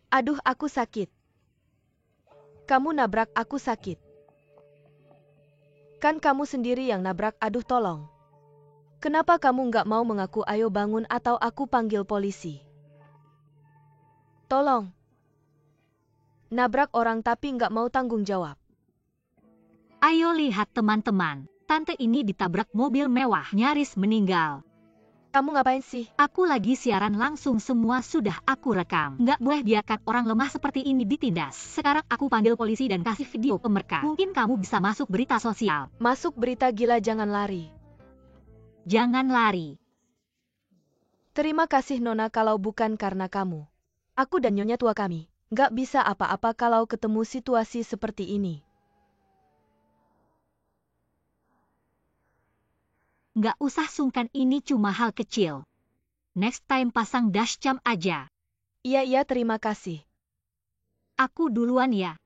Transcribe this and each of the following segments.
Aduh, aku sakit. Kamu nabrak aku sakit. Kan kamu sendiri yang nabrak, aduh tolong. Kenapa kamu nggak mau mengaku? Ayo bangun atau aku panggil polisi. Tolong. Nabrak orang tapi nggak mau tanggung jawab. Ayo lihat teman-teman, tante ini ditabrak mobil mewah, nyaris meninggal. Kamu ngapain sih? Aku lagi siaran langsung, semua sudah aku rekam. Nggak boleh biarkan orang lemah seperti ini ditindas. Sekarang aku panggil polisi dan kasih video ke mereka. Mungkin kamu bisa masuk berita sosial. Masuk berita, gila, jangan lari. Jangan lari. Terima kasih Nona, kalau bukan karena kamu, aku dan Nyonya tua kami nggak bisa apa-apa kalau ketemu situasi seperti ini. Nggak usah sungkan, ini cuma hal kecil. Next time pasang dashcam aja. Iya, terima kasih. Aku duluan ya.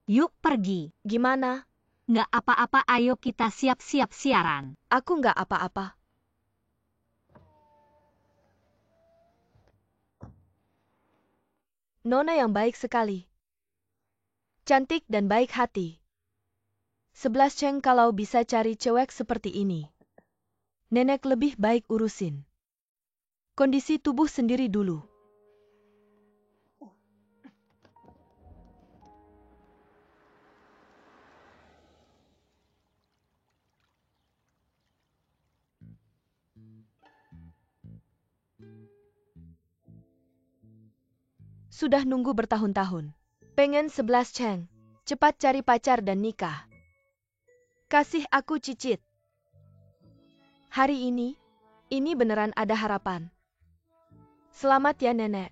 Yuk pergi. Gimana? Nggak apa-apa, ayo kita siap-siap siaran. Aku nggak apa-apa. Nona yang baik sekali. Cantik dan baik hati. 11 ceng kalau bisa cari cewek seperti ini. Nenek lebih baik urusin kondisi tubuh sendiri dulu. Sudah nunggu bertahun-tahun. Pengen 11 ceng. Cepat cari pacar dan nikah. Kasih aku cicit. Hari ini beneran ada harapan. Selamat ya nenek.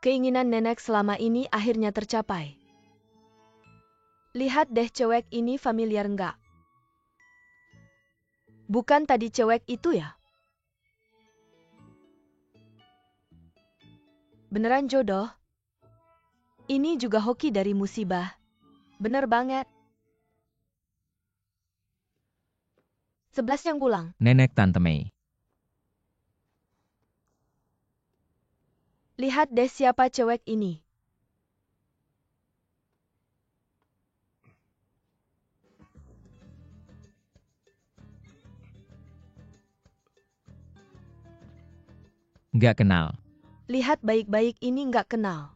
Keinginan nenek selama ini akhirnya tercapai. Lihat deh cewek ini familiar nggak? Bukan tadi cewek itu ya? Beneran jodoh? Ini juga hoki dari musibah. Bener banget. 11 yang pulang. Nenek Tante Mei. Lihat deh siapa cewek ini. Nggak kenal. Lihat baik-baik, ini nggak kenal.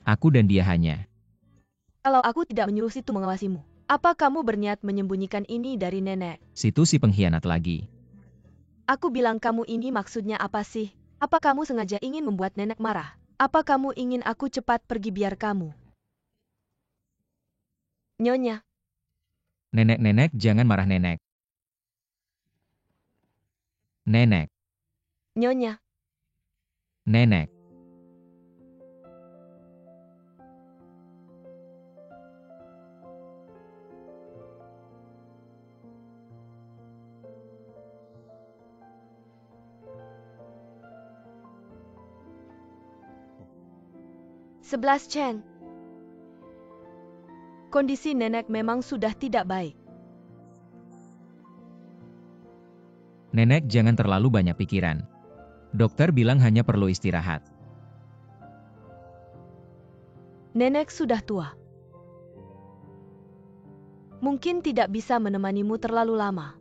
Aku dan dia hanya. Kalau aku tidak menyuruh situ mengawasimu, apa kamu berniat menyembunyikan ini dari nenek? Situ si pengkhianat lagi. Aku bilang, kamu ini maksudnya apa sih? Apa kamu sengaja ingin membuat nenek marah? Apa kamu ingin aku cepat pergi biar kamu? Nyonya. Nenek, jangan marah nenek. Nenek, Nyonya. nenek. Sebelas Chen. Kondisi nenek memang sudah tidak baik. Nenek jangan terlalu banyak pikiran. Dokter bilang hanya perlu istirahat. Nenek sudah tua. Mungkin tidak bisa menemanimu terlalu lama.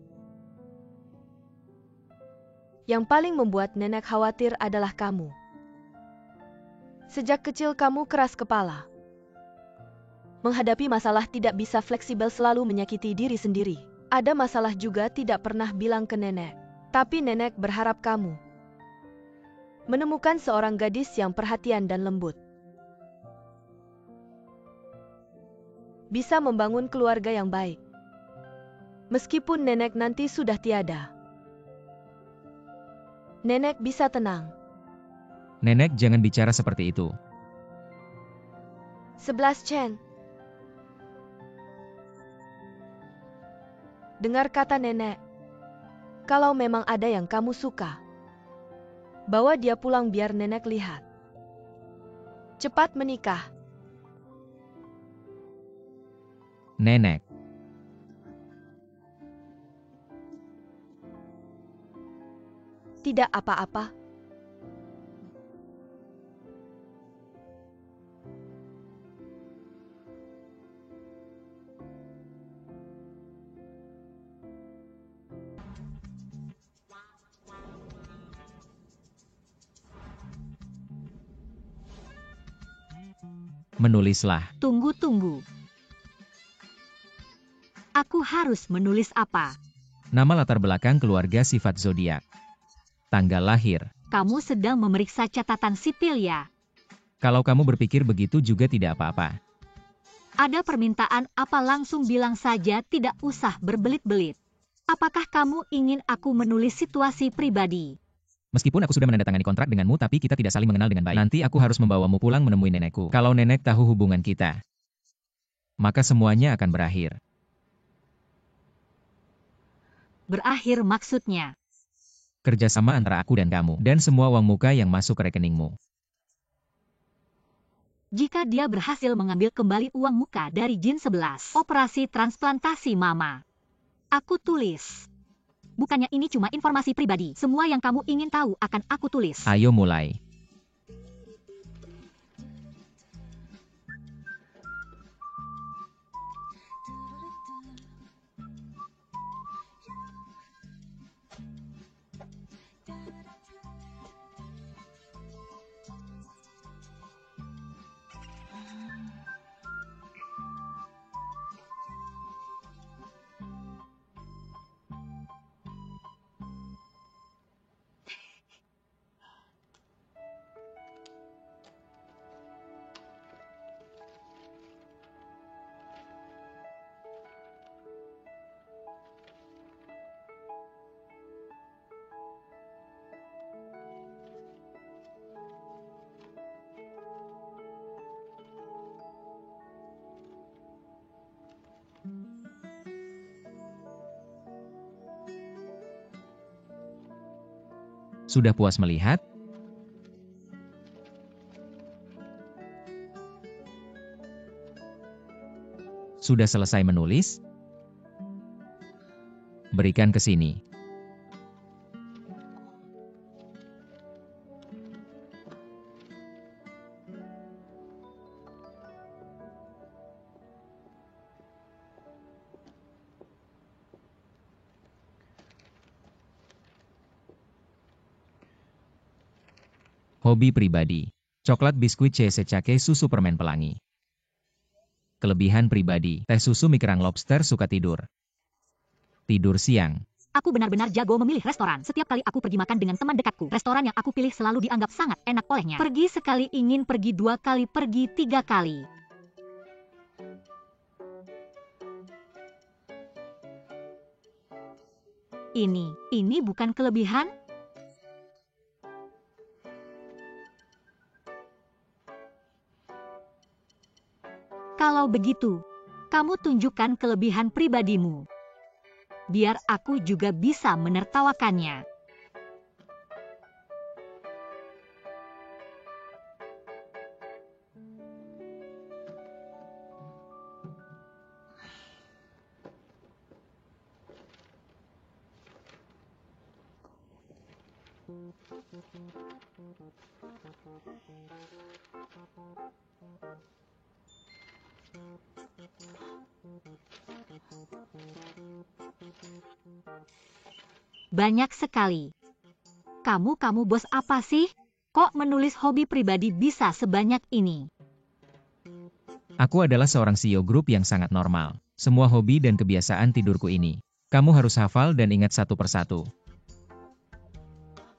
Yang paling membuat nenek khawatir adalah kamu. Sejak kecil kamu keras kepala. Menghadapi masalah tidak bisa fleksibel, selalu menyakiti diri sendiri. Ada masalah juga tidak pernah bilang ke nenek. Tapi nenek berharap kamu menemukan seorang gadis yang perhatian dan lembut. Bisa membangun keluarga yang baik. Meskipun nenek nanti sudah tiada, nenek bisa tenang. Nenek jangan bicara seperti itu. 11 Chen. Dengar kata nenek. Kalau memang ada yang kamu suka, bawa dia pulang biar nenek lihat. Cepat menikah. Nenek. Tidak apa-apa. Menulislah. Tunggu. Aku harus menulis apa? Nama latar belakang keluarga sifat zodiak. Tanggal lahir. Kamu sedang memeriksa catatan sipil ya? Kalau kamu berpikir begitu juga tidak apa-apa. Ada permintaan apa langsung bilang saja, tidak usah berbelit-belit. Apakah kamu ingin aku menulis situasi pribadi? Meskipun aku sudah menandatangani kontrak denganmu, tapi kita tidak saling mengenal dengan baik. Nanti aku harus membawamu pulang menemui nenekku. Kalau nenek tahu hubungan kita, maka semuanya akan berakhir. Berakhir maksudnya? Kerjasama antara aku dan kamu, dan semua uang muka yang masuk ke rekeningmu. Jika dia berhasil mengambil kembali uang muka dari Jin 11, operasi transplantasi mama. Aku tulis. Bukannya ini cuma informasi pribadi. Semua yang kamu ingin tahu akan aku tulis. Ayo mulai. Sudah puas melihat? Sudah selesai menulis? Berikan ke sini. Hobi pribadi. Coklat, biskuit, cake, susu permen pelangi. Kelebihan pribadi. Teh susu, mie kerang, lobster, suka tidur. Tidur siang. Aku benar-benar jago memilih restoran. Setiap kali aku pergi makan dengan teman dekatku, restoran yang aku pilih selalu dianggap sangat enak olehnya. Pergi sekali ingin pergi 2 kali, pergi 3 kali. Ini bukan kelebihan? Kalau begitu, kamu tunjukkan kelebihan pribadimu. Biar aku juga bisa menertawakannya. Banyak sekali. Kamu bos apa sih? Kok menulis hobi pribadi bisa sebanyak ini? Aku adalah seorang CEO grup yang sangat normal. Semua hobi dan kebiasaan tidurku ini. Kamu harus hafal dan ingat satu persatu.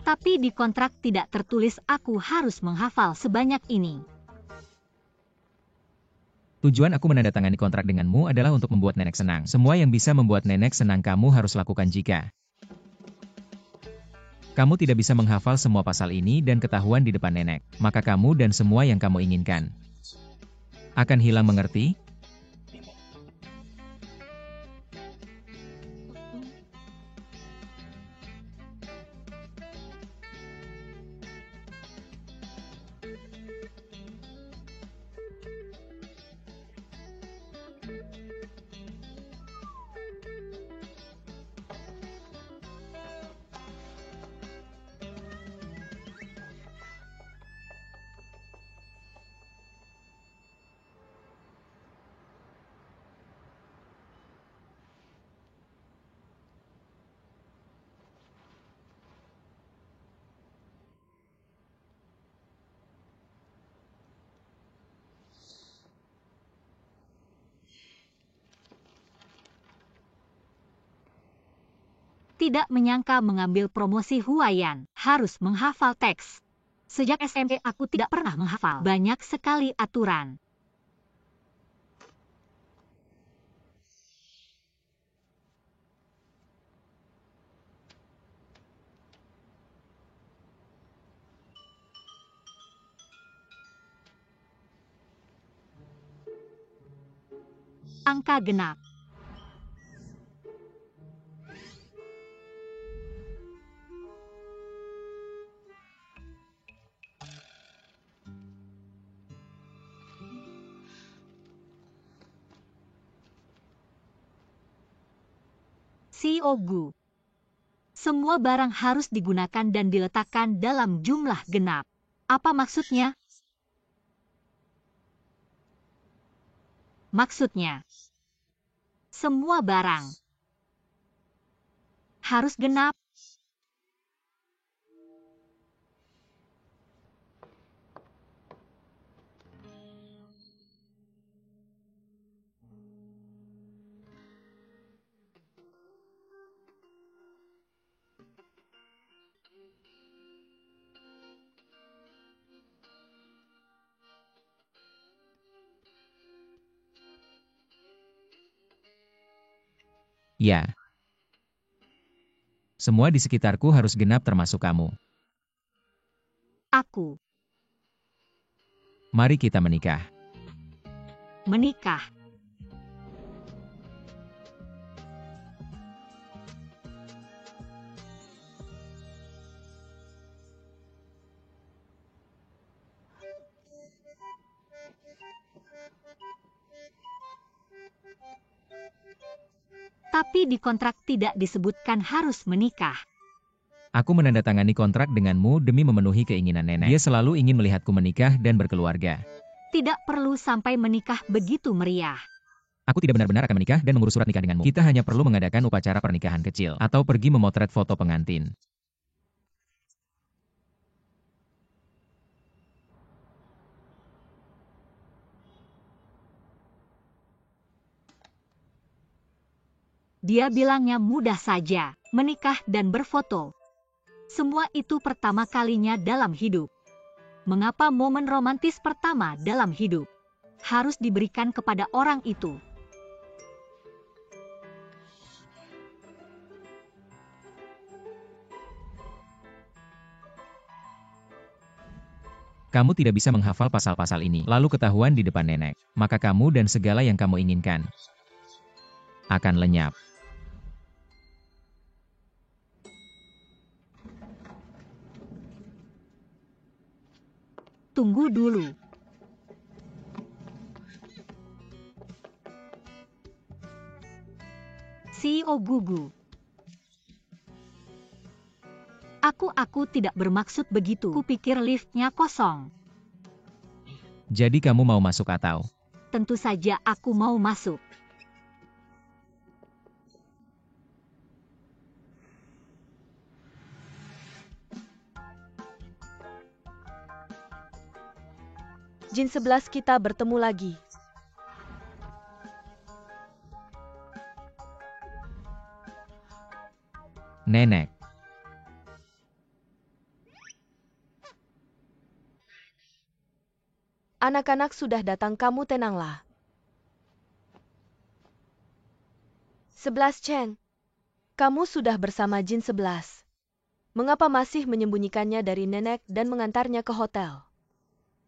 Tapi di kontrak tidak tertulis aku harus menghafal sebanyak ini. Tujuan aku menandatangani kontrak denganmu adalah untuk membuat nenek senang. Semua yang bisa membuat nenek senang kamu harus lakukan. Jika kamu tidak bisa menghafal semua pasal ini dan ketahuan di depan nenek, maka kamu dan semua yang kamu inginkan akan hilang, mengerti? tidak menyangka mengambil promosi Huayan harus menghafal teks. Sejak SMP aku tidak pernah menghafal. Banyak sekali aturan. Angka genap. Siogu. Semua barang harus digunakan dan diletakkan dalam jumlah genap. Apa maksudnya? Maksudnya, semua barang harus genap. Ya. Semua di sekitarku harus genap termasuk kamu. Aku Mari kita menikah. menikah. Tapi di kontrak tidak disebutkan harus menikah. Aku menandatangani kontrak denganmu demi memenuhi keinginan nenek. Dia selalu ingin melihatku menikah dan berkeluarga. Tidak perlu sampai menikah begitu meriah. Aku tidak benar-benar akan menikah dan mengurus surat nikah denganmu. Kita hanya perlu mengadakan upacara pernikahan kecil atau pergi memotret foto pengantin. Dia bilangnya mudah saja, menikah dan berfoto. Semua itu pertama kalinya dalam hidup. Mengapa momen romantis pertama dalam hidup harus diberikan kepada orang itu? Kamu tidak bisa menghafal pasal-pasal ini, lalu ketahuan di depan nenek. Maka kamu dan segala yang kamu inginkan akan lenyap. Tunggu dulu. CEO gugu. Aku tidak bermaksud begitu. Kupikir liftnya kosong. Jadi kamu mau masuk atau? Tentu saja aku mau masuk. Jin 11 kita bertemu lagi. Nenek. Anak-anak sudah datang, kamu tenanglah. 11 Cheng. Kamu sudah bersama Jin 11. Mengapa masih menyembunyikannya dari nenek dan mengantarnya ke hotel?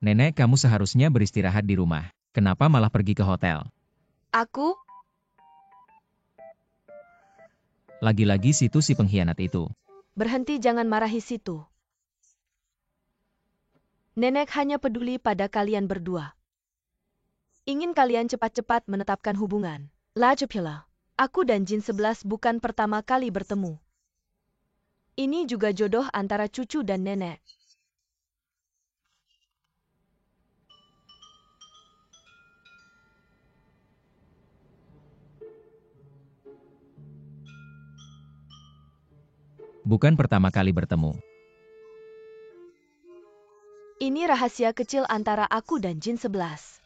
Nenek, kamu seharusnya beristirahat di rumah. Kenapa malah pergi ke hotel? Aku? Lagi-lagi situ si pengkhianat itu. Berhenti, jangan marahi situ. Nenek hanya peduli pada kalian berdua. Ingin kalian cepat-cepat menetapkan hubungan. Lajepila, aku dan Jin 11 bukan pertama kali bertemu. Ini juga jodoh antara cucu dan nenek. Bukan pertama kali bertemu. Ini rahasia kecil antara aku dan Jin 11.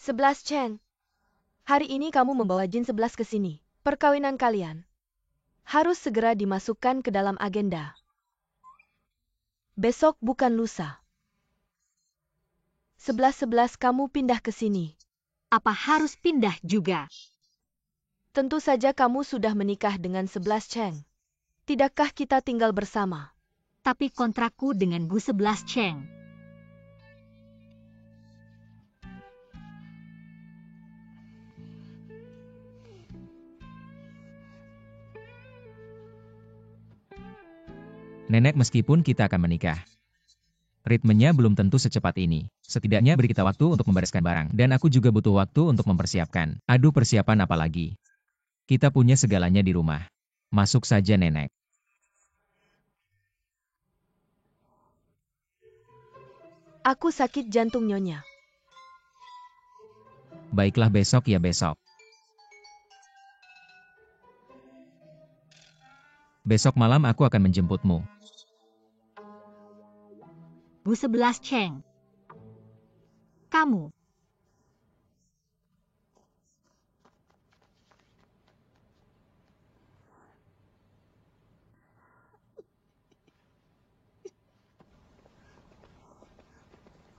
11 Cheng. Hari ini kamu membawa Jin 11 ke sini. Perkawinan kalian harus segera dimasukkan ke dalam agenda. Besok bukan lusa. 11-11 kamu pindah ke sini. Apa harus pindah juga? Tentu saja kamu sudah menikah dengan 11 Cheng. Tidakkah kita tinggal bersama? Tapi kontrakku dengan Bu 11 Cheng. Nenek, meskipun kita akan menikah, ritmenya belum tentu secepat ini. Setidaknya beri kita waktu untuk membereskan barang. Dan aku juga butuh waktu untuk mempersiapkan. Aduh, persiapan apa lagi? Kita punya segalanya di rumah. Masuk saja, Nenek. Aku sakit jantung, Nyonya. Baiklah, besok ya besok. Besok malam aku akan menjemputmu. Bu 11 Cheng. Kamu.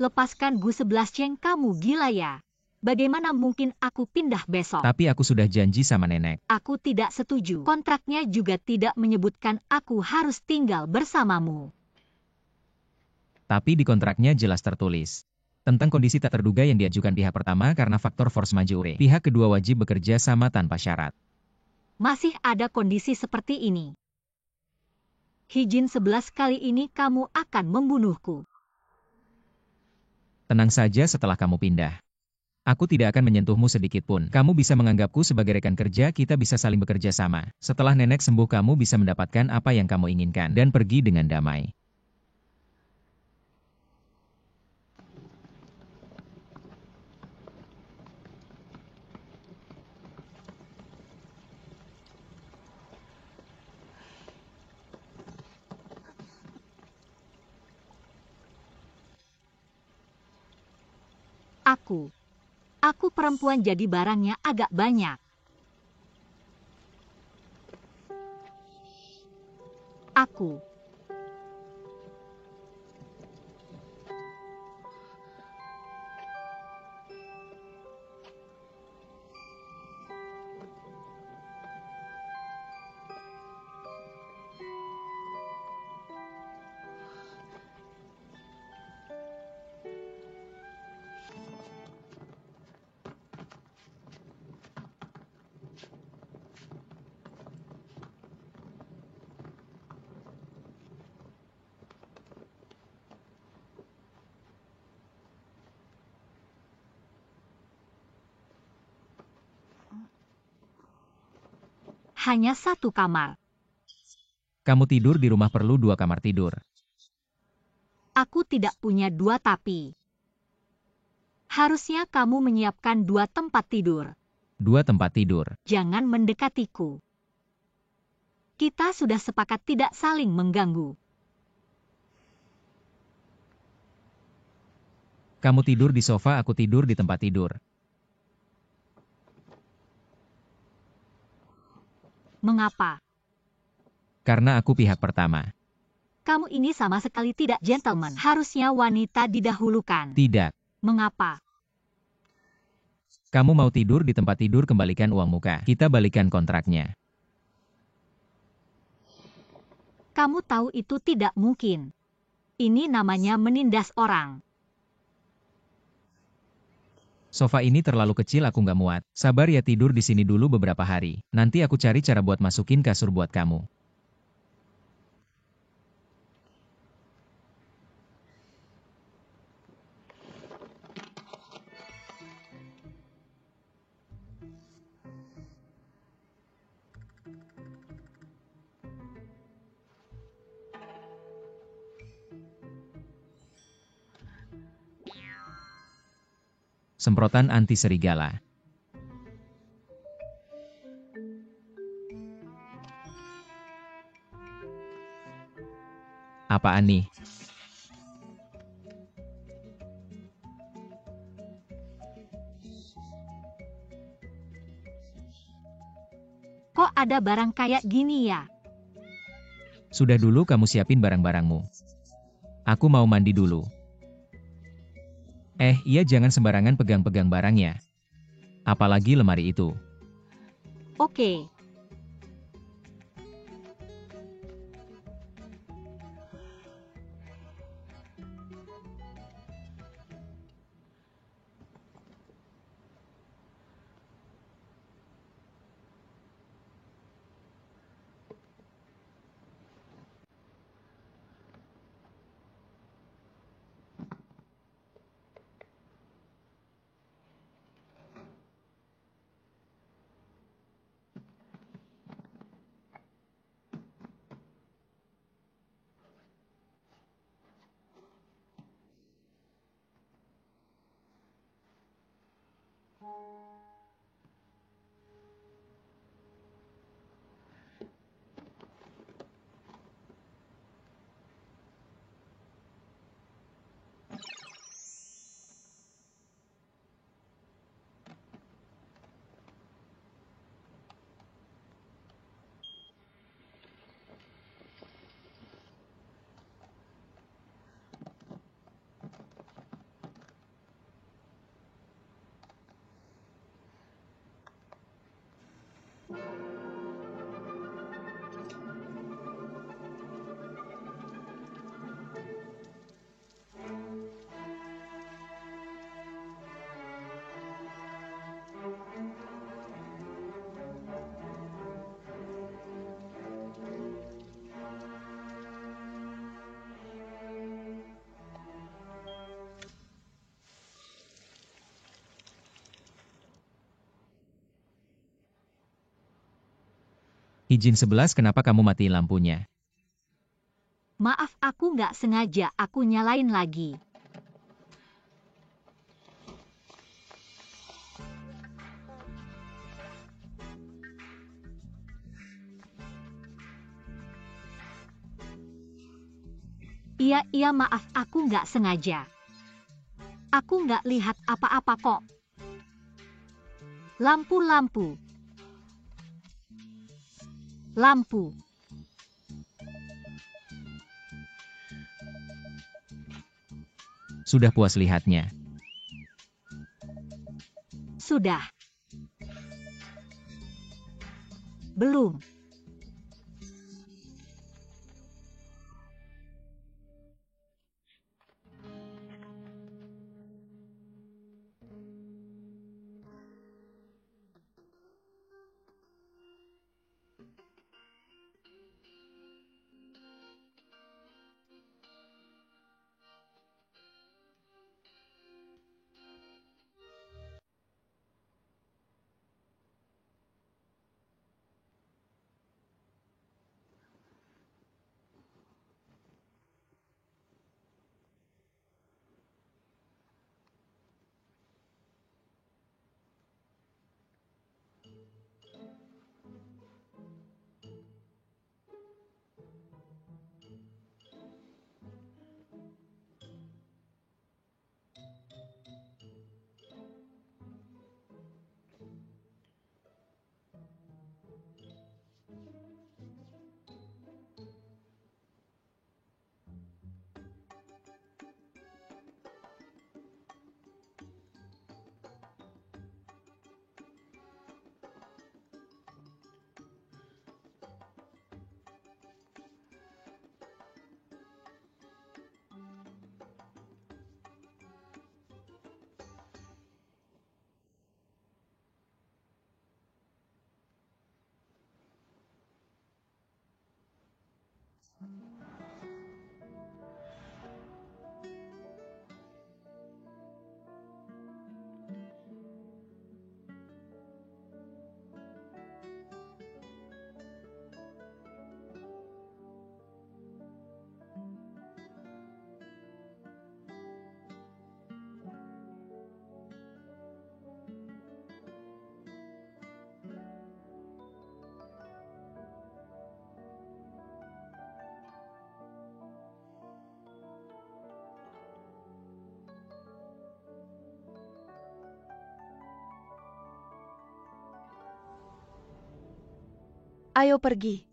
Lepaskan Bu 11 Cheng, kamu gila ya? Bagaimana mungkin aku pindah besok? Tapi aku sudah janji sama Nenek. Aku tidak setuju. Kontraknya juga tidak menyebutkan aku harus tinggal bersamamu. Tapi di kontraknya jelas tertulis tentang kondisi tak terduga yang diajukan pihak pertama karena faktor force majeure. Pihak kedua wajib bekerja sama tanpa syarat. Masih ada kondisi seperti ini. Hijin 11 kali ini kamu akan membunuhku. Tenang saja, setelah kamu pindah, aku tidak akan menyentuhmu sedikit pun. Kamu bisa menganggapku sebagai rekan kerja, kita bisa saling bekerja sama. Setelah Nenek sembuh, kamu bisa mendapatkan apa yang kamu inginkan dan pergi dengan damai. Aku perempuan, jadi barangnya agak banyak. Aku hanya satu kamar. Kamu tidur di rumah perlu 2 kamar tidur. Aku tidak punya 2 tapi. Harusnya kamu menyiapkan 2 tempat tidur. 2 tempat tidur. Jangan mendekatiku. Kita sudah sepakat tidak saling mengganggu. Kamu tidur di sofa, aku tidur di tempat tidur. Mengapa? Karena aku pihak pertama. Kamu ini sama sekali tidak gentleman. Harusnya wanita didahulukan. Tidak. Mengapa? Kamu mau tidur di tempat tidur, kembalikan uang muka. Kita balikan kontraknya. Kamu tahu itu tidak mungkin. Ini namanya menindas orang. Sofa ini terlalu kecil, aku nggak muat. Sabar ya, tidur di sini dulu beberapa hari. Nanti aku cari cara buat masukin kasur buat kamu. Semprotan anti serigala. Apaan nih? Kok ada barang kayak gini ya? Sudah dulu kamu siapin barang-barangmu. Aku mau mandi dulu. Iya jangan sembarangan pegang-pegang barangnya. Apalagi lemari itu. Oke. Izin 11 kenapa kamu matiin lampunya? Maaf, aku nggak sengaja, aku nyalain lagi. Iya maaf, aku nggak sengaja. Aku nggak lihat apa-apa kok. Lampu. Lampu. Sudah puas lihatnya. Sudah. Belum. Ayo pergi.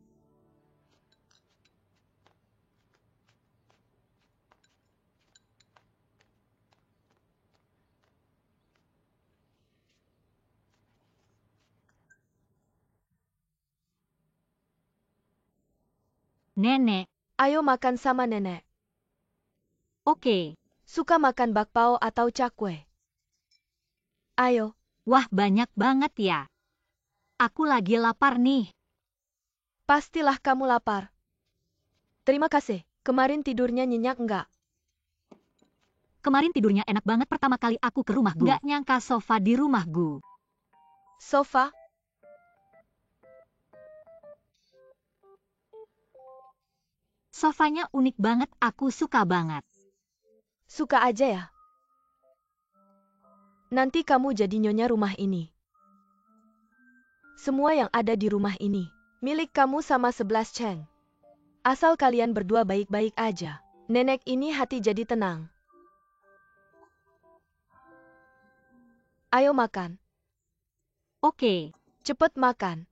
Nenek, Ayo makan sama nenek. oke. Suka makan bakpao atau cakwe? Ayo. Wah, banyak banget ya. Aku lagi lapar nih. Pastilah kamu lapar. Terima kasih. Kemarin tidurnya nyenyak enggak? Kemarin tidurnya enak banget pertama kali aku ke rumah Gu. Gak nyangka sofa di rumah Gu. Sofa? Sofanya unik banget, aku suka banget. Suka aja ya. Nanti kamu jadi nyonya rumah ini. Semua yang ada di rumah ini, milik kamu sama 11 Cheng. Asal kalian berdua baik-baik aja. Nenek ini hati jadi tenang. Ayo makan. Oke. Cepet makan.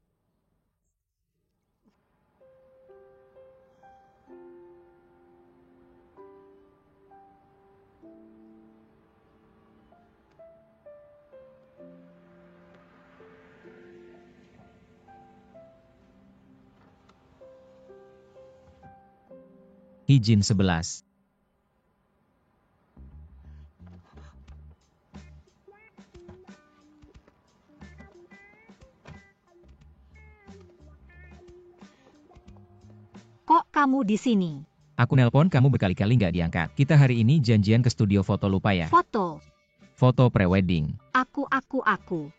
Hijin 11. Kok kamu di sini? Aku nelpon kamu berkali-kali nggak diangkat. Kita hari ini janjian ke studio foto, lupa ya? Foto. Foto prewedding. Aku.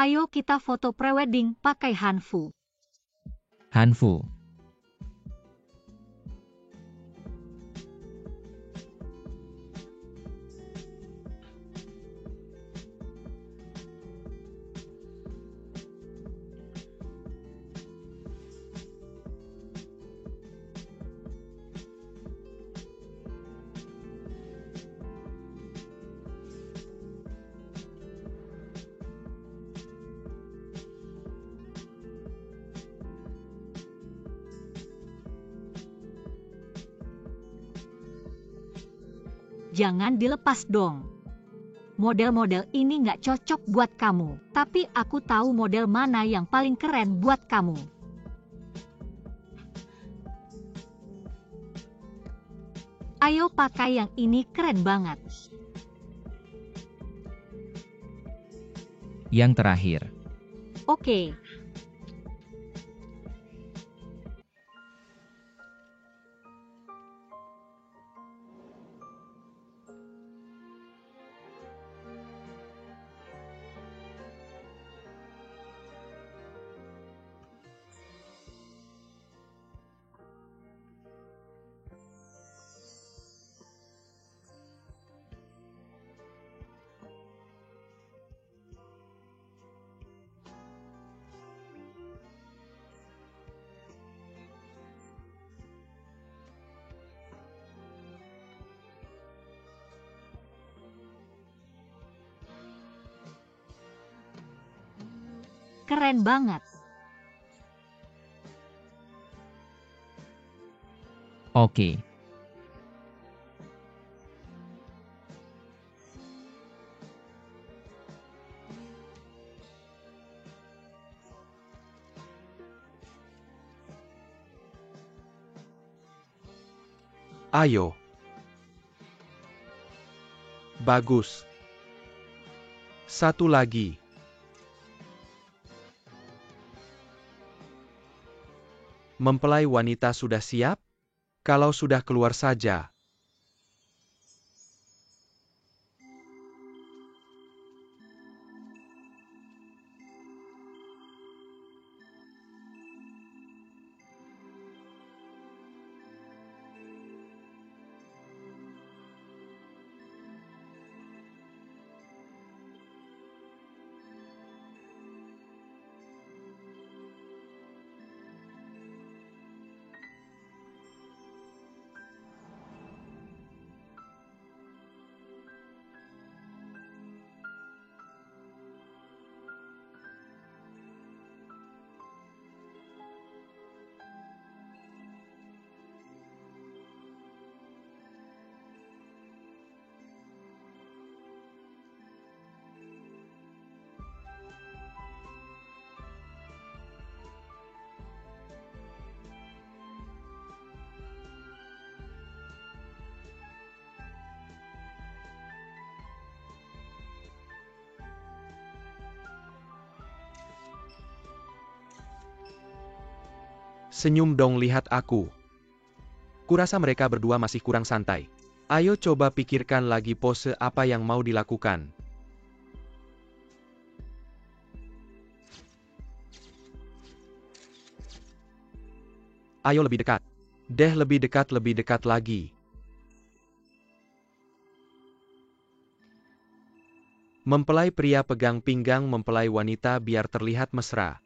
Ayo kita foto prewedding pakai Hanfu. Hanfu. Jangan dilepas dong. Model-model ini nggak cocok buat kamu, tapi aku tahu model mana yang paling keren buat kamu. Ayo pakai yang ini, keren banget. Yang terakhir. Oke. Keren banget. Oke. Ayo. Bagus. Satu lagi. Mempelai wanita sudah siap? Kalau sudah, keluar saja. Senyum dong, lihat aku. Kurasa mereka berdua masih kurang santai. Ayo coba pikirkan lagi pose apa yang mau dilakukan. Ayo lebih dekat. Lebih dekat lagi. Mempelai pria pegang pinggang mempelai wanita biar terlihat mesra.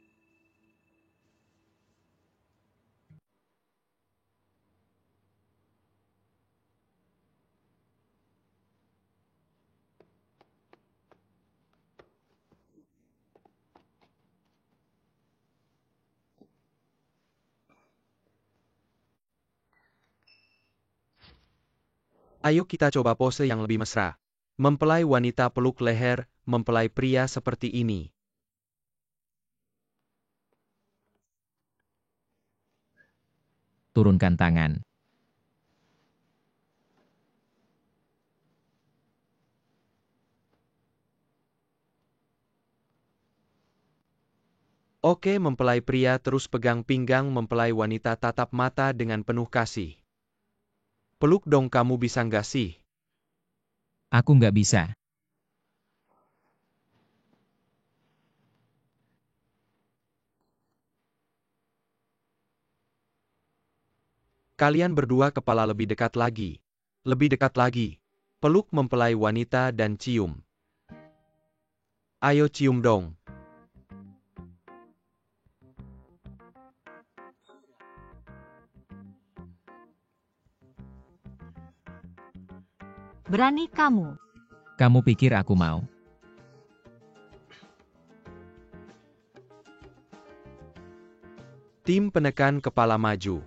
Ayo kita coba pose yang lebih mesra. Mempelai wanita peluk leher, mempelai pria seperti ini. Turunkan tangan. Oke, mempelai pria terus pegang pinggang mempelai wanita, tatap mata dengan penuh kasih. Peluk dong, kamu bisa nggak sih? Aku nggak bisa. Kalian berdua kepala lebih dekat lagi. Lebih dekat lagi. Peluk mempelai wanita dan cium. Ayo cium dong. Berani kamu. Kamu pikir aku mau? Tim penekan kepala maju.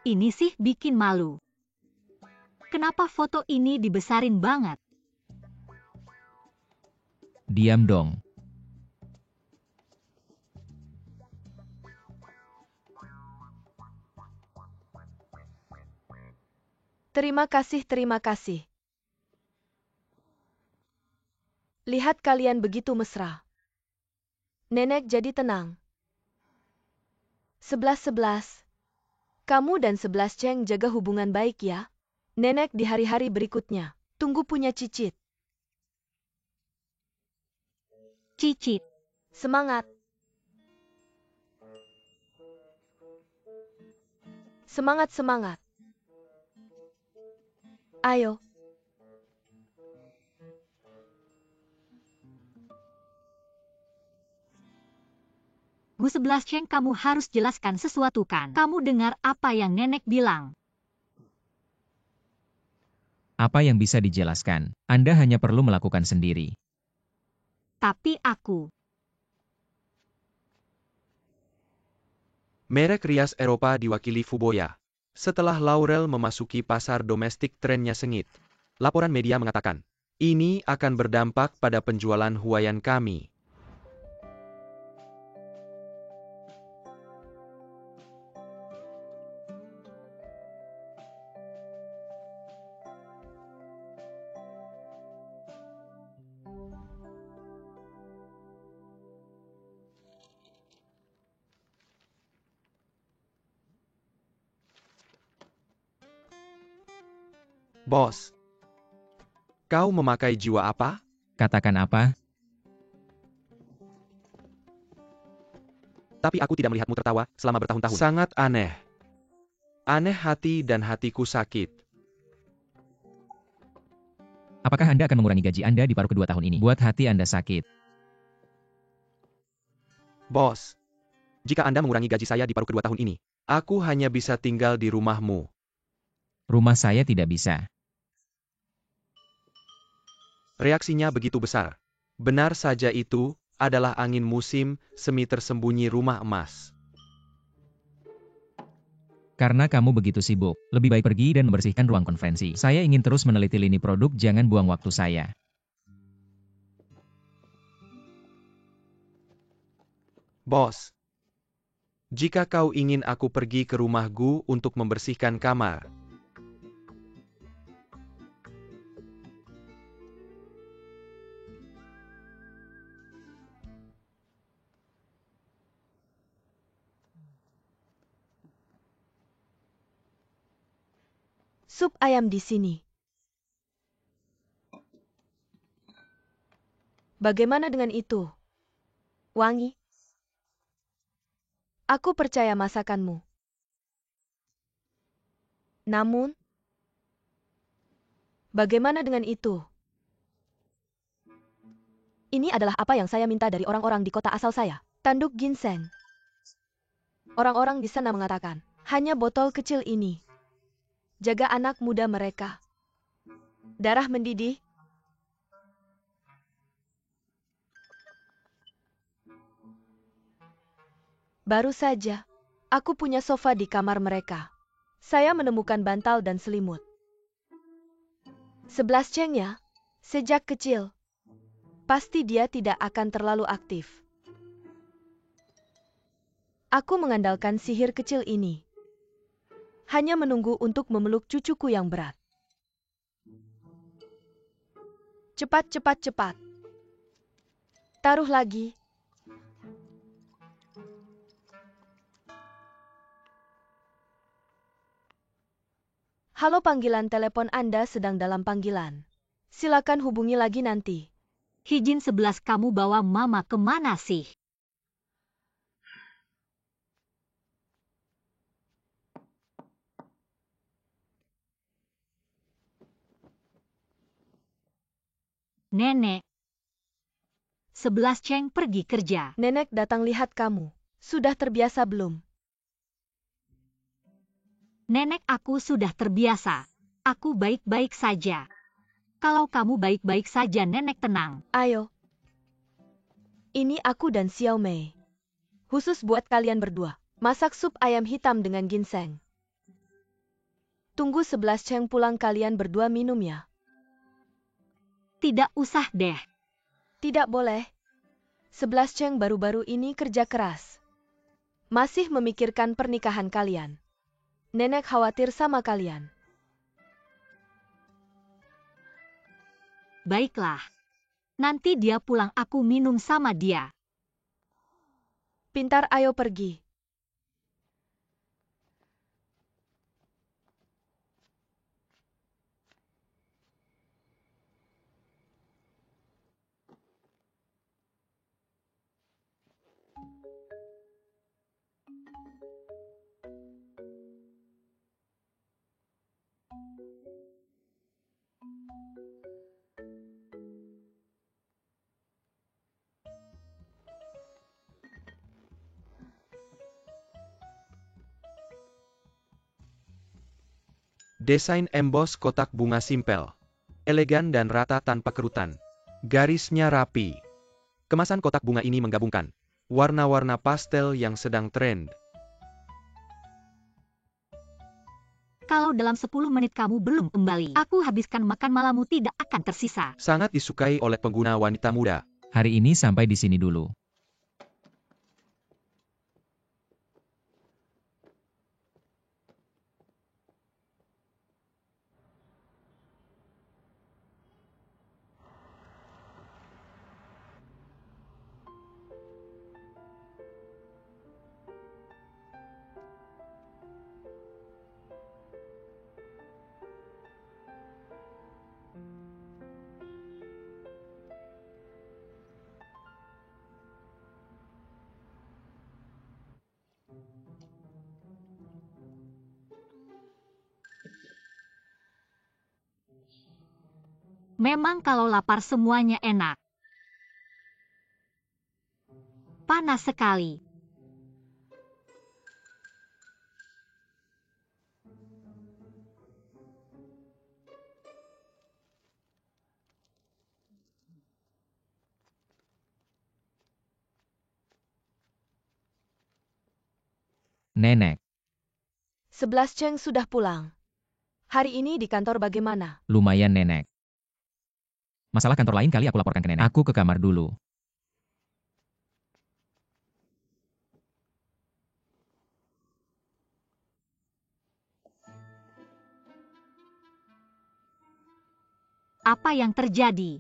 Ini sih bikin malu. Kenapa foto ini dibesarin banget? Diam dong. Terima kasih, terima kasih. Lihat kalian begitu mesra. Nenek jadi tenang. 11-11. Kamu dan 11 Cheng jaga hubungan baik ya. Nenek di hari-hari berikutnya. Tunggu punya cicit. Cicit. Semangat. Semangat, semangat. Ayo. Bu 11 Cheng, kamu harus jelaskan sesuatu kan? Kamu dengar apa yang nenek bilang? Apa yang bisa dijelaskan? Anda hanya perlu melakukan sendiri. Tapi aku. Merek rias Eropa diwakili Fuboya. Setelah Laurel memasuki pasar domestik, trennya sengit. Laporan media mengatakan, ini akan berdampak pada penjualan huayan kami. Bos, kau memakai jiwa apa? Katakan apa? Tapi aku tidak melihatmu tertawa selama bertahun-tahun. Sangat aneh. Aneh hati dan hatiku sakit. Apakah Anda akan mengurangi gaji Anda di paruh kedua tahun ini? Buat hati Anda sakit. Bos, jika Anda mengurangi gaji saya di paruh kedua tahun ini, aku hanya bisa tinggal di rumahmu. Rumah saya tidak bisa. Reaksinya begitu besar. Benar saja, itu adalah angin musim semi tersembunyi rumah emas. Karena kamu begitu sibuk, lebih baik pergi dan membersihkan ruang konvensi. Saya ingin terus meneliti lini produk, jangan buang waktu saya. Bos, jika kau ingin aku pergi ke rumah Gu untuk membersihkan kamar, Sup ayam di sini. Bagaimana dengan itu? Wangi? Aku percaya masakanmu. Namun, bagaimana dengan itu? Ini adalah apa yang saya minta dari orang-orang di kota asal saya. Tanduk ginseng. Orang-orang di sana mengatakan, hanya botol kecil ini. Jaga anak muda mereka. Darah mendidih. Baru saja, aku punya sofa di kamar mereka. Saya menemukan bantal dan selimut. 11 cengnya, sejak kecil. Pasti dia tidak akan terlalu aktif. Aku mengandalkan sihir kecil ini. Hanya menunggu untuk memeluk cucuku yang berat. Cepat, cepat, cepat. Taruh lagi. Halo, panggilan telepon Anda sedang dalam panggilan. Silakan hubungi lagi nanti. Hijin 11 kamu bawa mama kemana sih? Nenek. 11 Cheng pergi kerja. Nenek datang lihat kamu. Sudah terbiasa belum? Nenek, aku sudah terbiasa. Aku baik-baik saja. Kalau kamu baik-baik saja, nenek tenang. Ayo. Ini aku dan Xiao Mei. Khusus buat kalian berdua. Masak sup ayam hitam dengan ginseng. Tunggu 11 Cheng pulang, kalian berdua minum ya. Tidak usah deh. Tidak boleh. 11 Cheng baru-baru ini kerja keras. Masih memikirkan pernikahan kalian. Nenek khawatir sama kalian. Baiklah. Nanti dia pulang, aku minum sama dia. Pintar, ayo pergi. desain emboss kotak bunga simpel, elegan dan rata tanpa kerutan. Garisnya rapi. Kemasan kotak bunga ini menggabungkan warna-warna pastel yang sedang tren. Kalau dalam 10 menit kamu belum kembali, aku habiskan makan malammu tidak akan tersisa. Sangat disukai oleh pengguna wanita muda. Hari ini sampai di sini dulu. Memang kalau lapar semuanya enak. Panas sekali. Nenek. 11 Cheng sudah pulang. Hari ini di kantor bagaimana? Lumayan, Nenek. Masalah kantor lain kali aku laporkan ke Nenek. Aku ke kamar dulu. Apa yang terjadi?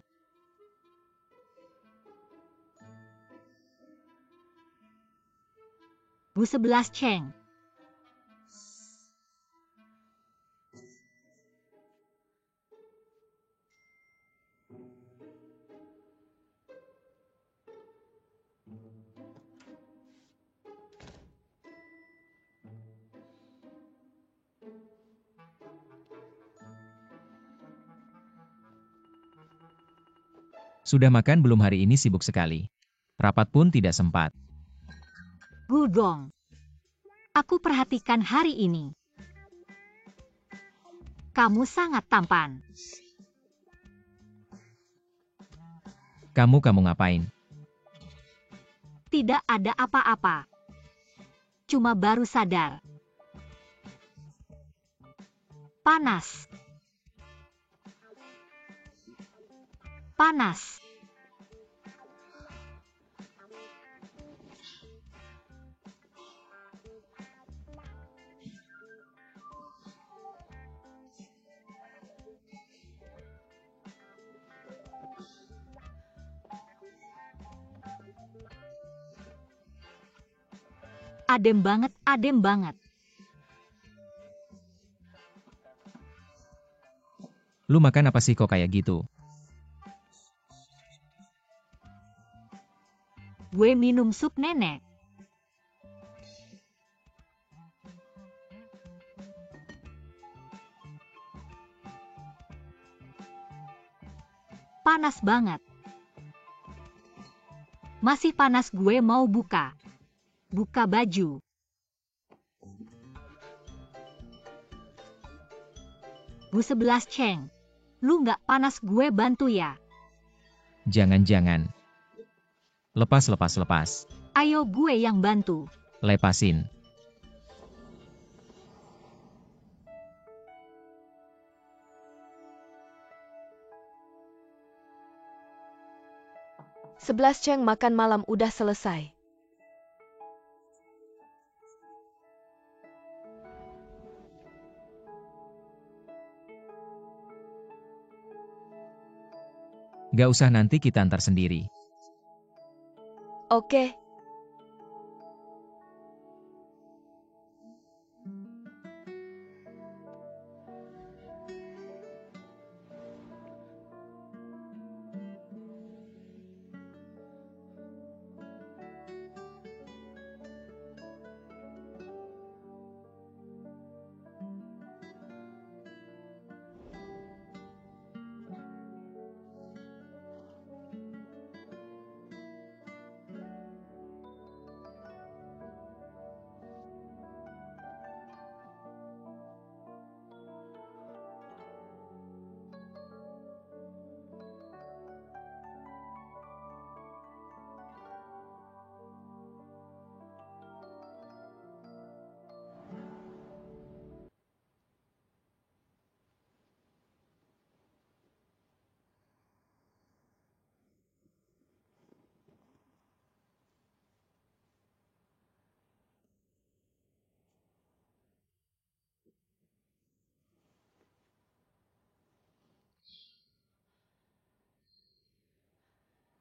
Bu 11 Cheng. Sudah makan belum hari ini sibuk sekali. Rapat pun tidak sempat. Gudong. Aku perhatikan hari ini. Kamu sangat tampan. Kamu ngapain? Tidak ada apa-apa. Cuma baru sadar. Panas. Panas. Adem banget, adem banget. Lu makan apa sih kok kayak gitu? Gue minum sup nenek. Panas banget. Masih panas, gue mau buka. Buka baju. Bu 11 Cheng. Lu nggak panas, gue bantu ya. Jangan. Lepas. Ayo gue yang bantu. Lepasin. Sebelas Cheng makan malam udah selesai. Gak usah, nanti kita antar sendiri. Oke.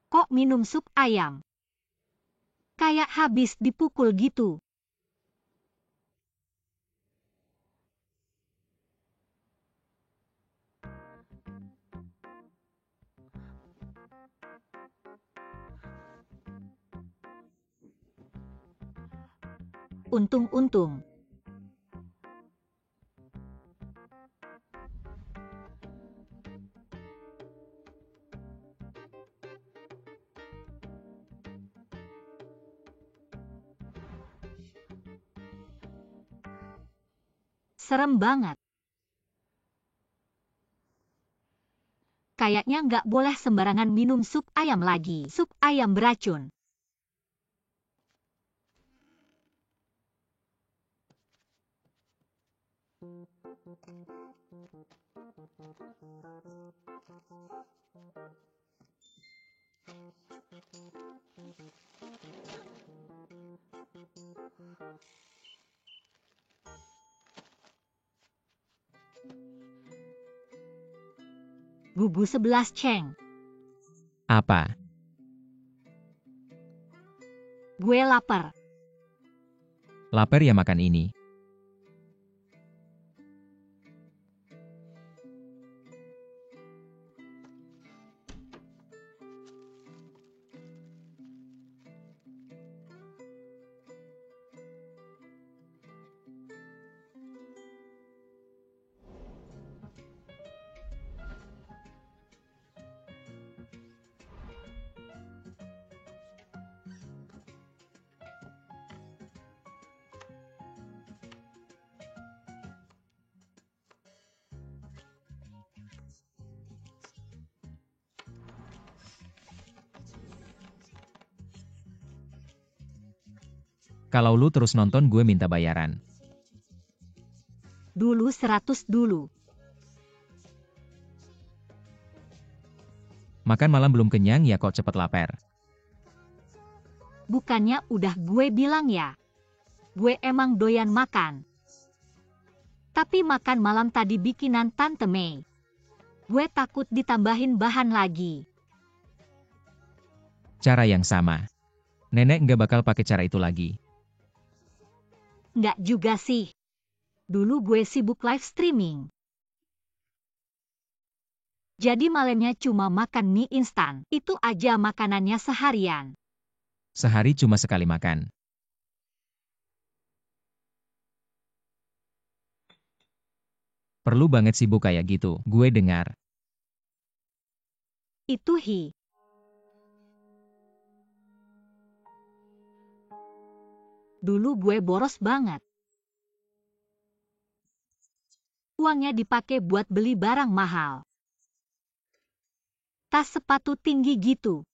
Kok minum sup ayam? Kayak habis dipukul gitu. Untung. Serem banget. Kayaknya nggak boleh sembarangan minum sup ayam lagi. Sup ayam beracun. Gugu 11 Cheng. Apa? Gue lapar. Lapar ya makan ini. Kalau lu terus nonton gue minta bayaran. Dulu 100 dulu. Makan malam belum kenyang ya kok cepet lapar. Bukannya udah gue bilang ya. Gue emang doyan makan. Tapi makan malam tadi bikinan Tante Mei. Gue takut ditambahin bahan lagi. Cara yang sama. Nenek nggak bakal pakai cara itu lagi. Nggak juga sih. Dulu gue sibuk live streaming. Jadi malamnya cuma makan mie instan. Itu aja makanannya seharian. Sehari cuma sekali makan. Perlu banget sibuk kayak gitu, gue dengar. Itu hi. Dulu gue boros banget. Uangnya dipakai buat beli barang mahal. Tas sepatu tinggi gitu.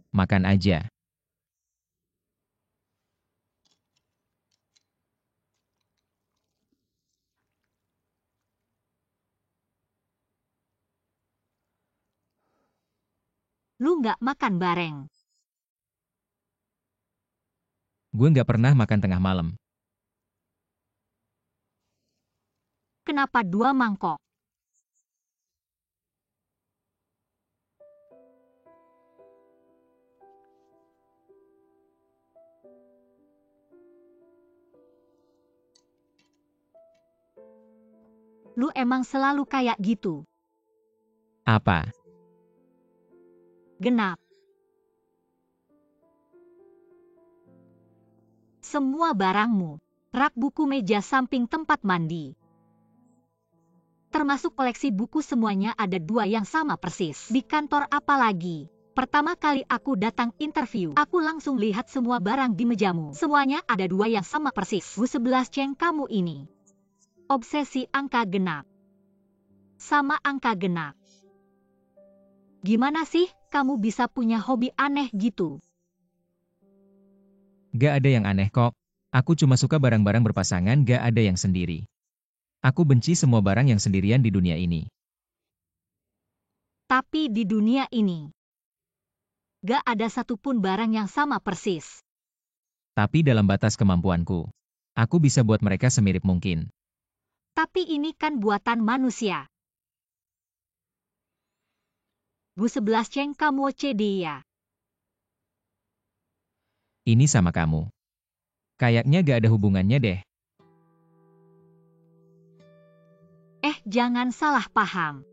Makan aja. Lu nggak makan bareng. Gue nggak pernah makan tengah malam. Kenapa 2 mangkok? Lu emang selalu kayak gitu. Apa? Genap. Semua barangmu. Rak buku meja samping tempat mandi. Termasuk koleksi buku semuanya ada 2 yang sama persis. Di kantor apalagi. Pertama kali aku datang interview, aku langsung lihat semua barang di mejamu. Semuanya ada 2 yang sama persis. Bu 11 Cheng kamu ini. Obsesi angka genap. Sama angka genap. Gimana sih kamu bisa punya hobi aneh gitu? Gak ada yang aneh kok. Aku cuma suka barang-barang berpasangan, gak ada yang sendiri. Aku benci semua barang yang sendirian di dunia ini. Tapi di dunia ini, gak ada satupun barang yang sama persis. Tapi dalam batas kemampuanku, aku bisa buat mereka semirip mungkin. Tapi ini kan buatan manusia. Bu 11 Ceng kamu cedia. Ini sama kamu. Kayaknya gak ada hubungannya deh. Jangan salah paham.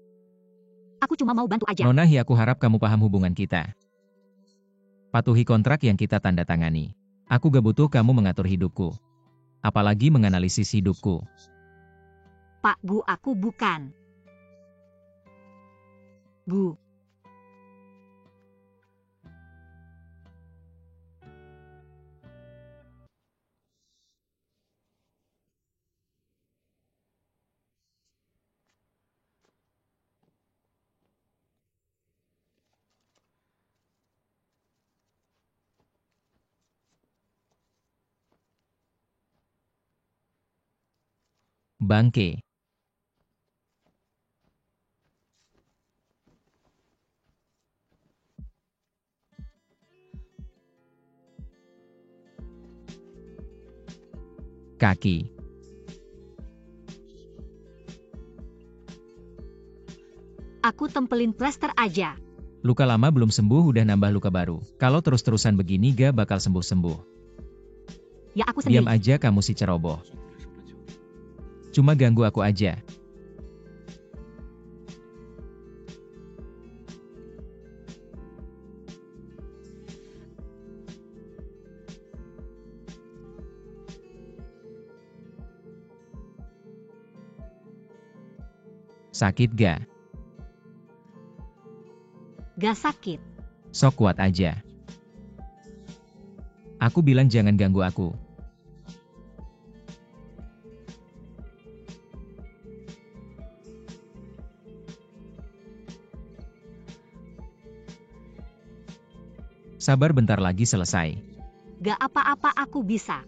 Aku cuma mau bantu aja. Nona Hi, aku harap kamu paham hubungan kita. Patuhi kontrak yang kita tanda tangani. Aku gak butuh kamu mengatur hidupku. Apalagi menganalisis hidupku. Pak Bu, aku bukan. Bu. Bangke. Kaki. Aku tempelin plester aja. Luka lama belum sembuh udah nambah luka baru. Kalau terus-terusan begini gak bakal sembuh-sembuh. Ya aku sendiri. Diam aja kamu si ceroboh. Cuma ganggu aku aja. Sakit gak? Gak sakit. Sok kuat aja. Aku bilang jangan ganggu aku. Sabar bentar lagi selesai. Gak apa-apa aku bisa.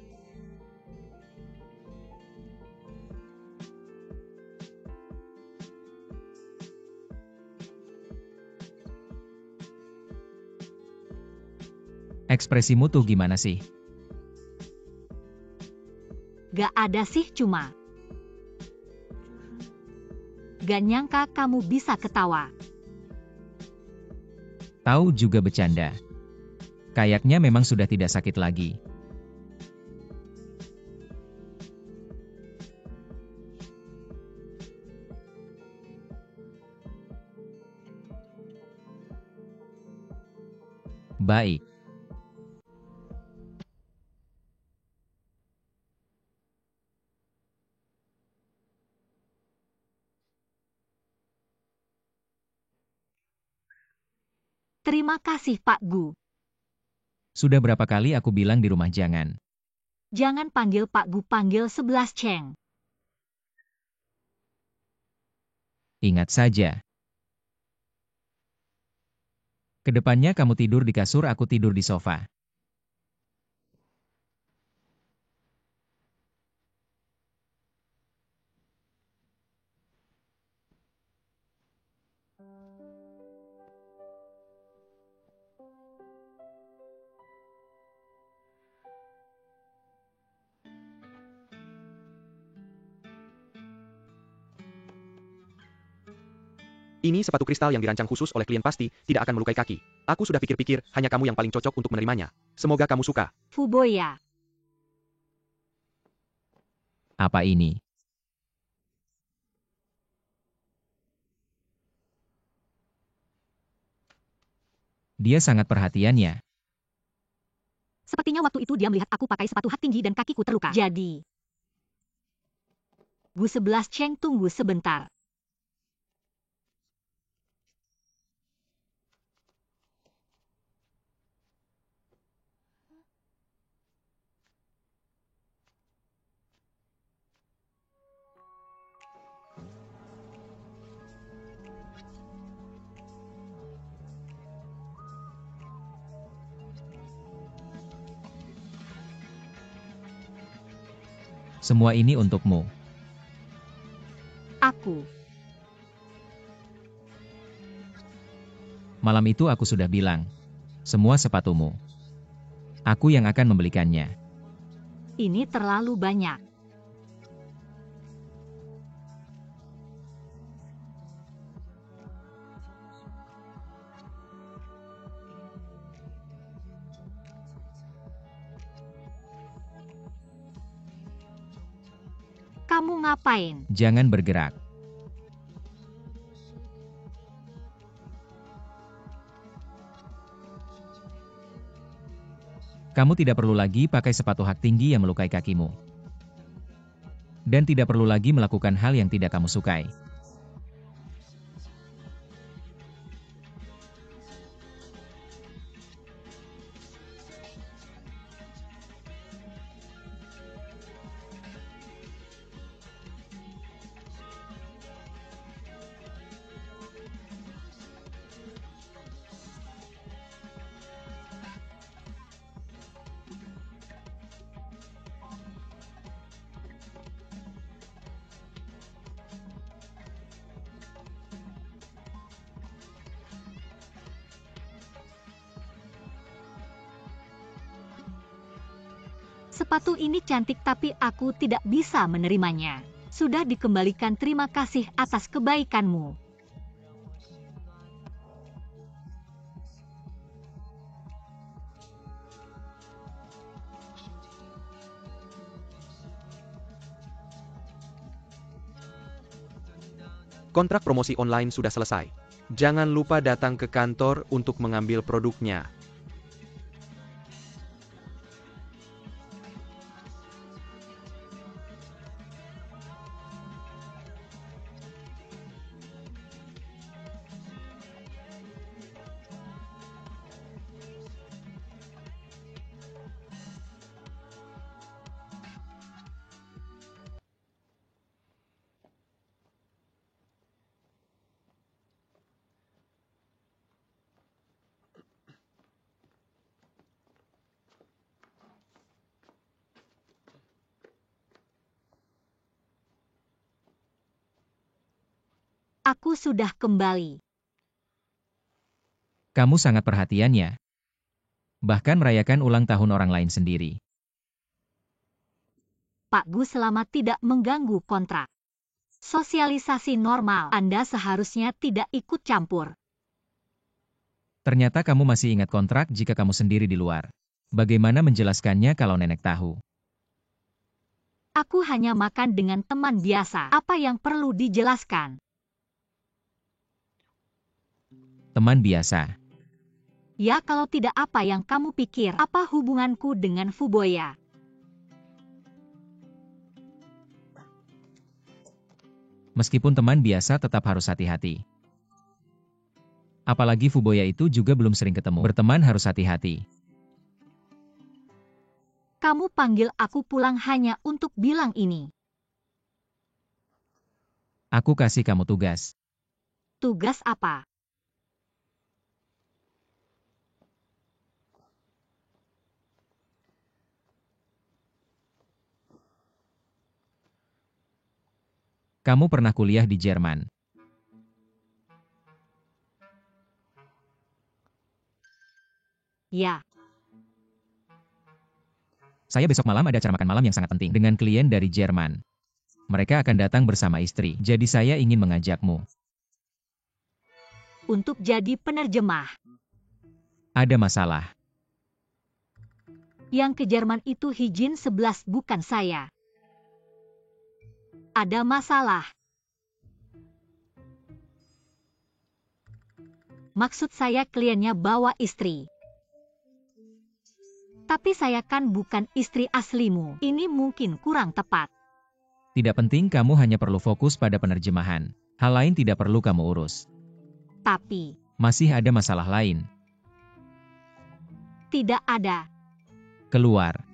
Ekspresimu tuh gimana sih? Gak ada sih cuma. Gak nyangka kamu bisa ketawa. Tahu juga bercanda. Kayaknya memang sudah tidak sakit lagi. Baik. Terima kasih Pak Gu. Sudah berapa kali aku bilang di rumah jangan. Jangan panggil Pak Gu, panggil 11 Ceng. Ingat saja. Kedepannya kamu tidur di kasur, aku tidur di sofa. Ini sepatu kristal yang dirancang khusus oleh klien, pasti tidak akan melukai kaki. Aku sudah pikir-pikir, hanya kamu yang paling cocok untuk menerimanya. Semoga kamu suka. Fuboya. Apa ini? Dia sangat perhatian ya. Sepertinya waktu itu dia melihat aku pakai sepatu hak tinggi dan kakiku terluka. Jadi, Bu 11 Ceng, tunggu sebentar. Semua ini untukmu. aku. Malam itu aku sudah bilang, semua sepatumu. Aku yang akan membelikannya. Ini terlalu banyak. Kamu ngapain? Jangan bergerak. Kamu tidak perlu lagi pakai sepatu hak tinggi yang melukai kakimu. Dan tidak perlu lagi melakukan hal yang tidak kamu sukai. Sepatu ini cantik tapi aku tidak bisa menerimanya. Sudah dikembalikan, terima kasih atas kebaikanmu. Kontrak promosi online sudah selesai. Jangan lupa datang ke kantor untuk mengambil produknya. Aku sudah kembali. Kamu sangat perhatian ya. Bahkan merayakan ulang tahun orang lain sendiri. Pak Gu selama tidak mengganggu kontrak. Sosialisasi normal, Anda seharusnya tidak ikut campur. Ternyata kamu masih ingat kontrak jika kamu sendiri di luar. Bagaimana menjelaskannya kalau nenek tahu? Aku hanya makan dengan teman biasa. Apa yang perlu dijelaskan? Teman biasa. Ya, kalau tidak, apa yang kamu pikir? Apa hubunganku dengan Fuboya? Meskipun teman biasa tetap harus hati-hati. Apalagi Fuboya itu juga belum sering ketemu. Berteman harus hati-hati. Kamu panggil aku pulang hanya untuk bilang ini. Aku kasih kamu tugas. Tugas apa? Kamu pernah kuliah di Jerman. Ya, Saya besok malam ada acara makan malam yang sangat penting dengan klien dari Jerman. Mereka akan datang bersama istri, jadi saya ingin mengajakmu. untuk jadi penerjemah. Ada masalah. Yang ke Jerman itu Hijin 11, bukan saya. Ada masalah. Maksud saya kliennya bawa istri. Tapi saya kan bukan istri aslimu. Ini mungkin kurang tepat. Tidak penting, kamu hanya perlu fokus pada penerjemahan. Hal lain tidak perlu kamu urus. Tapi, Masih ada masalah lain. tidak ada. Keluar.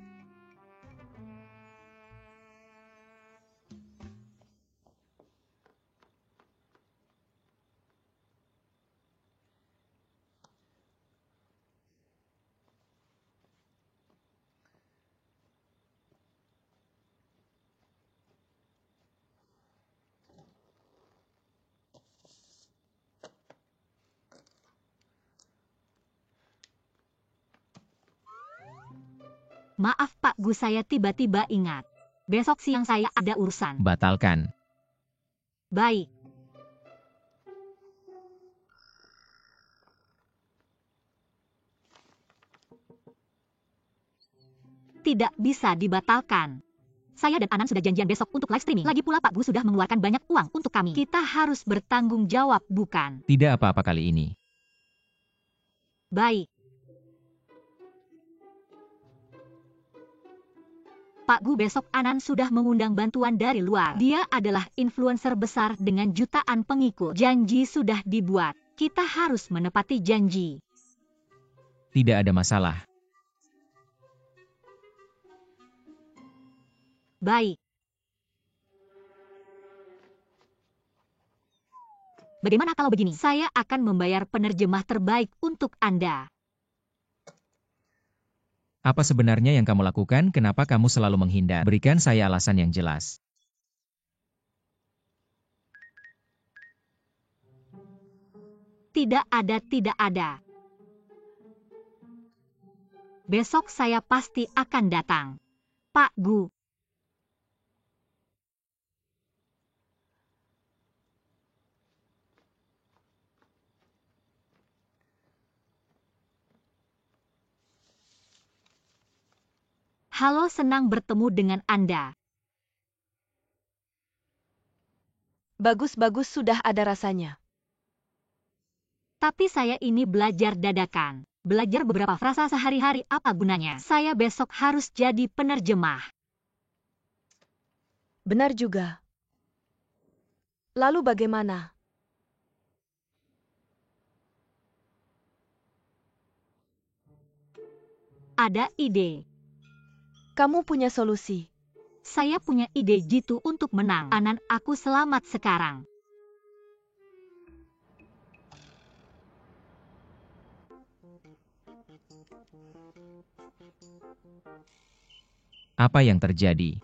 Maaf Pak Gu, saya tiba-tiba ingat. Besok siang saya ada urusan. Batalkan. Baik. Tidak bisa dibatalkan. Saya dan Anan sudah janjian besok untuk live streaming. Lagi pula Pak Gu sudah mengeluarkan banyak uang untuk kami. Kita harus bertanggung jawab, bukan? Tidak apa-apa kali ini. Baik. Pak Gu, besok Anan sudah mengundang bantuan dari luar. Dia adalah influencer besar dengan jutaan pengikut. Janji sudah dibuat. Kita harus menepati janji. Tidak ada masalah. Baik. Bagaimana kalau begini? Saya akan membayar penerjemah terbaik untuk Anda. Apa sebenarnya yang kamu lakukan? Kenapa kamu selalu menghindar? Berikan saya alasan yang jelas. Tidak ada. Besok saya pasti akan datang. Pak Gu. Halo, senang bertemu dengan Anda. Bagus-bagus, sudah ada rasanya. Tapi saya ini belajar dadakan. Belajar beberapa frasa sehari-hari, apa gunanya? Saya besok harus jadi penerjemah. Benar juga. Lalu bagaimana? Ada ide. Kamu punya solusi. Saya punya ide jitu untuk menang. Anan, aku selamat sekarang. Apa yang terjadi?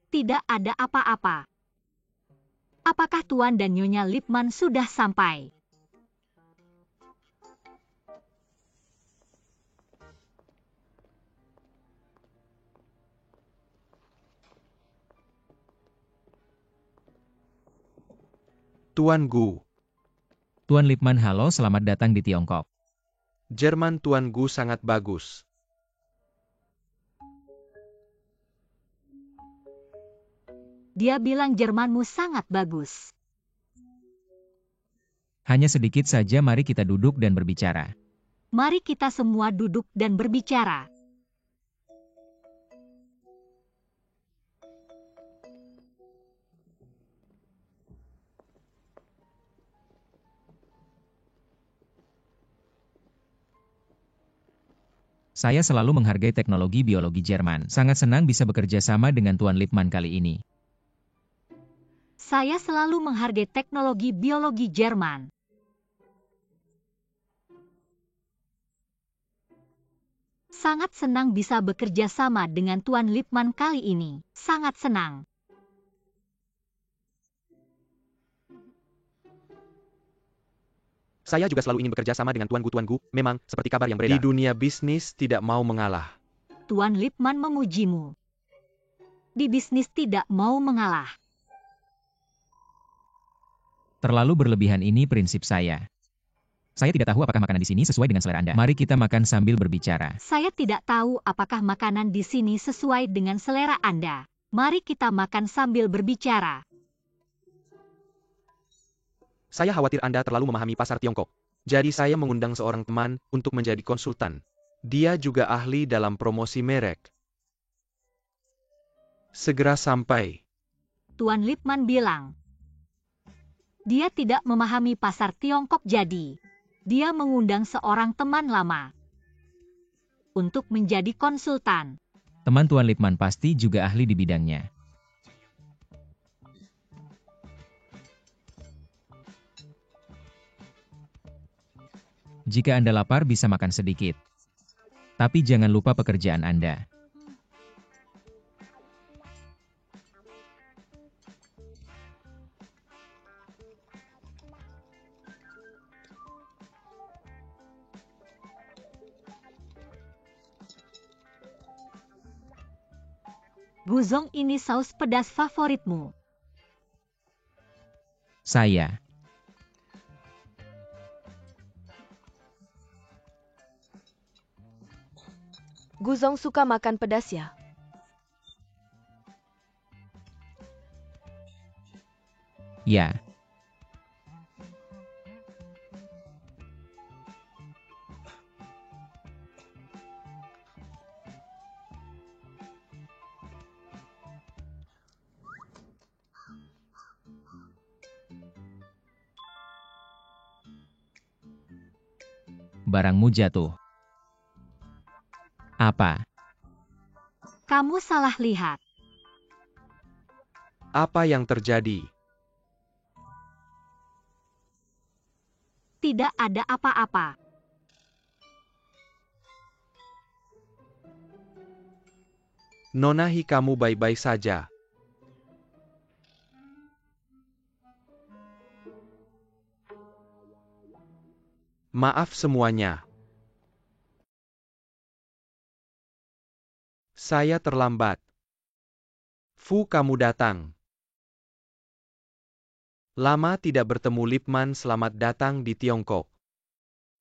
Tidak ada apa-apa. Apakah Tuan dan Nyonya Lipman sudah sampai? Tuan Gu. Tuan Lipman, halo, selamat datang di Tiongkok. Jerman Tuan Gu sangat bagus. Dia bilang Jermanmu sangat bagus. Hanya sedikit saja, mari kita duduk dan berbicara. Mari kita semua duduk dan berbicara. Saya selalu menghargai teknologi biologi Jerman. Sangat senang bisa bekerja sama dengan Tuan Lipman kali ini. Saya selalu menghargai teknologi biologi Jerman. Sangat senang bisa bekerja sama dengan Tuan Lipman kali ini. Sangat senang. Saya juga selalu ingin bekerja sama dengan Tuan Gu. Memang, seperti kabar yang beredar. Di dunia bisnis tidak mau mengalah. Tuan Lipman memujimu. Di bisnis tidak mau mengalah. Terlalu berlebihan, ini prinsip saya. Saya tidak tahu apakah makanan di sini sesuai dengan selera Anda. Mari kita makan sambil berbicara. Saya tidak tahu apakah makanan di sini sesuai dengan selera Anda. Mari kita makan sambil berbicara. Saya khawatir Anda terlalu memahami pasar Tiongkok. Jadi saya mengundang seorang teman untuk menjadi konsultan. Dia juga ahli dalam promosi merek. Segera sampai. Tuan Lipman bilang. Dia tidak memahami pasar Tiongkok, jadi dia mengundang seorang teman lama untuk menjadi konsultan. Teman Tuan Lipman pasti juga ahli di bidangnya. Jika Anda lapar bisa makan sedikit. Tapi jangan lupa pekerjaan Anda. Guzong ini saus pedas favoritmu. Saya. Guzong suka makan pedas ya? Ya. Barangmu jatuh. Apa? Kamu salah lihat. Apa yang terjadi? Tidak ada apa-apa. Nona Hikamu baik-baik saja. Maaf semuanya. Saya terlambat. Fu, kamu datang. Lama tidak bertemu Lipman, selamat datang di Tiongkok.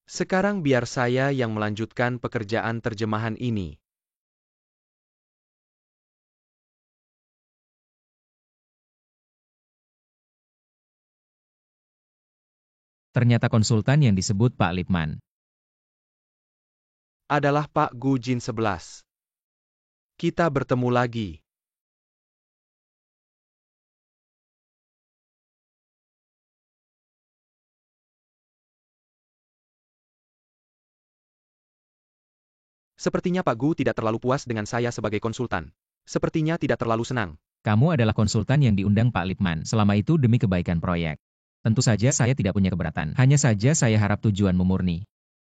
Sekarang biar saya yang melanjutkan pekerjaan terjemahan ini. Ternyata konsultan yang disebut Pak Lipman Adalah Pak Gu Jin 11. Kita bertemu lagi. Sepertinya Pak Gu tidak terlalu puas dengan saya sebagai konsultan. Sepertinya tidak terlalu senang. Kamu adalah konsultan yang diundang Pak Lipman selama itu demi kebaikan proyek. Tentu saja saya tidak punya keberatan. Hanya saja saya harap tujuanmu murni.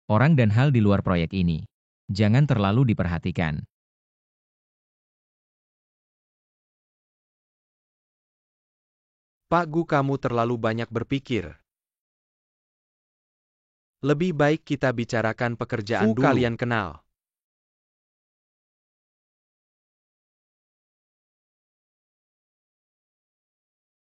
Orang dan hal di luar proyek ini. Jangan terlalu diperhatikan. Pak Gu, kamu terlalu banyak berpikir. Lebih baik kita bicarakan pekerjaan dulu. Kalian kenal.